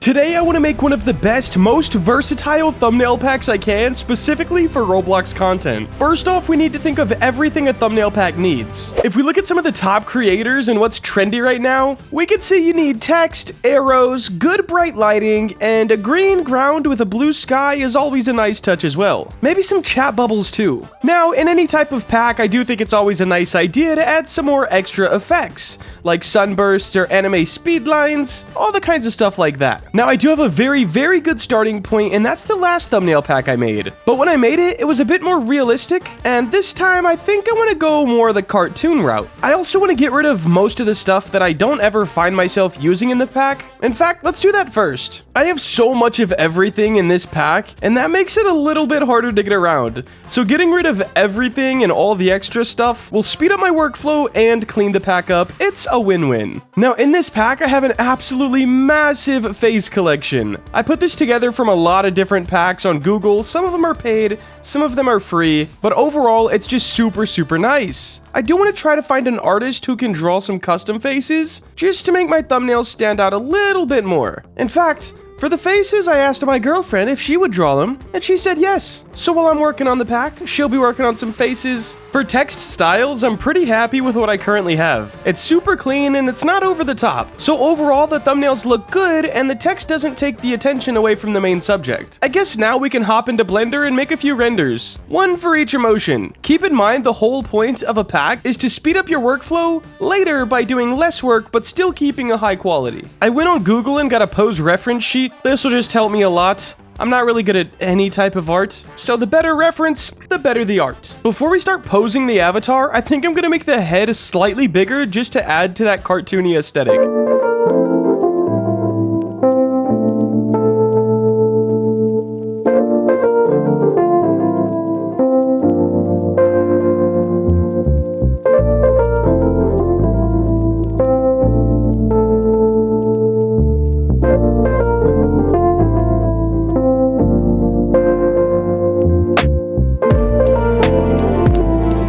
Today I want to make one of the best, most versatile thumbnail packs I can, specifically for Roblox content. First off, we need to think of everything a thumbnail pack needs. If we look at some of the top creators and what's trendy right now, we could see you need text, arrows, good bright lighting, and a green ground with a blue sky is always a nice touch as well. Maybe some chat bubbles too. Now, in any type of pack, I do think it's always a nice idea to add some more extra effects, like sunbursts or anime speed lines, all the kinds of stuff like that. Now, I do have a very good starting point, and that's the last thumbnail pack I made. But when I made it, it was a bit more realistic, and this time I think I want to go more the cartoon route. I also want to get rid of most of the stuff that I don't ever find myself using in the pack. In fact, let's do that first. I have so much of everything in this pack, and that makes it a little bit harder to get around. So getting rid of everything and all the extra stuff will speed up my workflow and clean the pack up. It's a win-win. Now, in this pack, I have an absolutely massive face collection. I put this together from a lot of different packs on Google. Some of them are paid, some of them are free, but overall, it's just super nice. I do want to try to find an artist who can draw some custom faces, just to make my thumbnails stand out a little bit more. In fact, for the faces, I asked my girlfriend if she would draw them, and she said yes. So while I'm working on the pack, she'll be working on some faces. For text styles, I'm pretty happy with what I currently have. It's super clean and it's not over the top. So overall, the thumbnails look good and the text doesn't take the attention away from the main subject. I guess now we can hop into Blender and make a few renders. One for each emotion. Keep in mind the whole point of a pack is to speed up your workflow later by doing less work but still keeping a high quality. I went on Google and got a pose reference sheet. This will just help me a lot. I'm not really good at any type of art, so the better reference, the better the art. Before we start posing the avatar, I think I'm gonna make the head slightly bigger just to add to that cartoony aesthetic.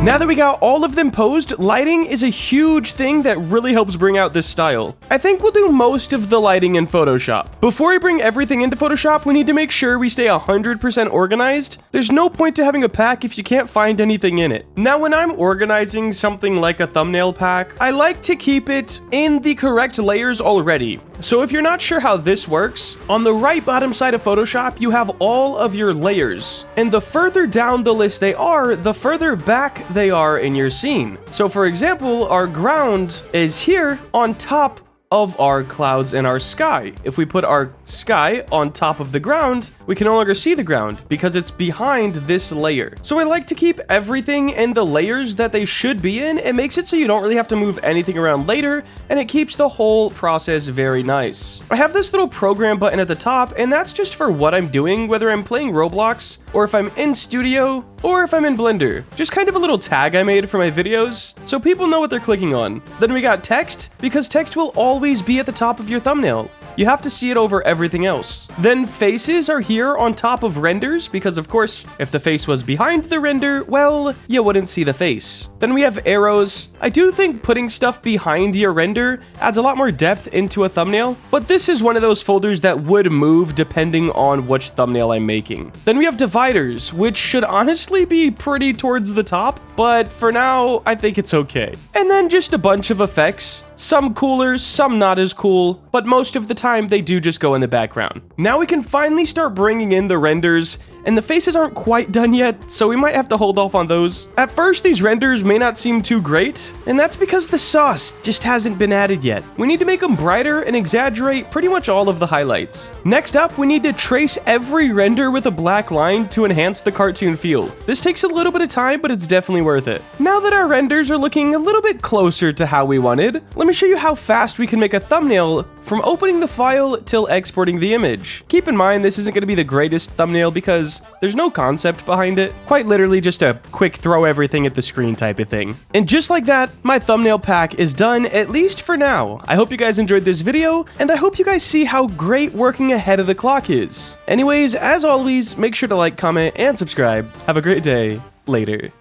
Now that we got all of them posed, lighting is a huge thing that really helps bring out this style. I think we'll do most of the lighting in Photoshop. Before we bring everything into Photoshop, we need to make sure we stay 100% organized. There's no point to having a pack if you can't find anything in it. Now, when I'm organizing something like a thumbnail pack, I like to keep it in the correct layers already. So if you're not sure how this works, on the right bottom side of Photoshop, you have all of your layers. And the further down the list they are, the further back they are in your scene. So for example, our ground is here on top of our clouds and our sky. If we put our sky on top of the ground, we can no longer see the ground because it's behind this layer. So I like to keep everything in the layers that they should be in. It makes it so you don't really have to move anything around later, and it keeps the whole process very nice. I have this little program button at the top, and that's just for what I'm doing, whether I'm playing Roblox, or if I'm in Studio, or if I'm in Blender. Just kind of a little tag I made for my videos, so people know what they're clicking on. Then we got text, because text will always be at the top of your thumbnail. You have to see it over everything else. Then faces are here on top of renders, because of course, if the face was behind the render, well, you wouldn't see the face. Then we have arrows. I do think putting stuff behind your render adds a lot more depth into a thumbnail, but this is one of those folders that would move depending on which thumbnail I'm making. Then we have dividers, which should honestly be pretty towards the top, but for now, I think it's okay. And then just a bunch of effects. Some cooler, some not as cool, but most of the time they do just go in the background. Now we can finally start bringing in the renders, and the faces aren't quite done yet, so we might have to hold off on those. At first, these renders may not seem too great, and that's because the sauce just hasn't been added yet. We need to make them brighter and exaggerate pretty much all of the highlights. Next up, we need to trace every render with a black line to enhance the cartoon feel. This takes a little bit of time, but it's definitely worth it. Now that our renders are looking a little bit closer to how we wanted, let me show you how fast we can make a thumbnail from opening the file till exporting the image. Keep in mind, this isn't going to be the greatest thumbnail because there's no concept behind it. Quite literally just a quick throw everything at the screen type of thing. And just like that, my thumbnail pack is done, at least for now. I hope you guys enjoyed this video, and I hope you guys see how great working ahead of the clock is. Anyways, as always, make sure to like, comment, and subscribe. Have a great day. Later.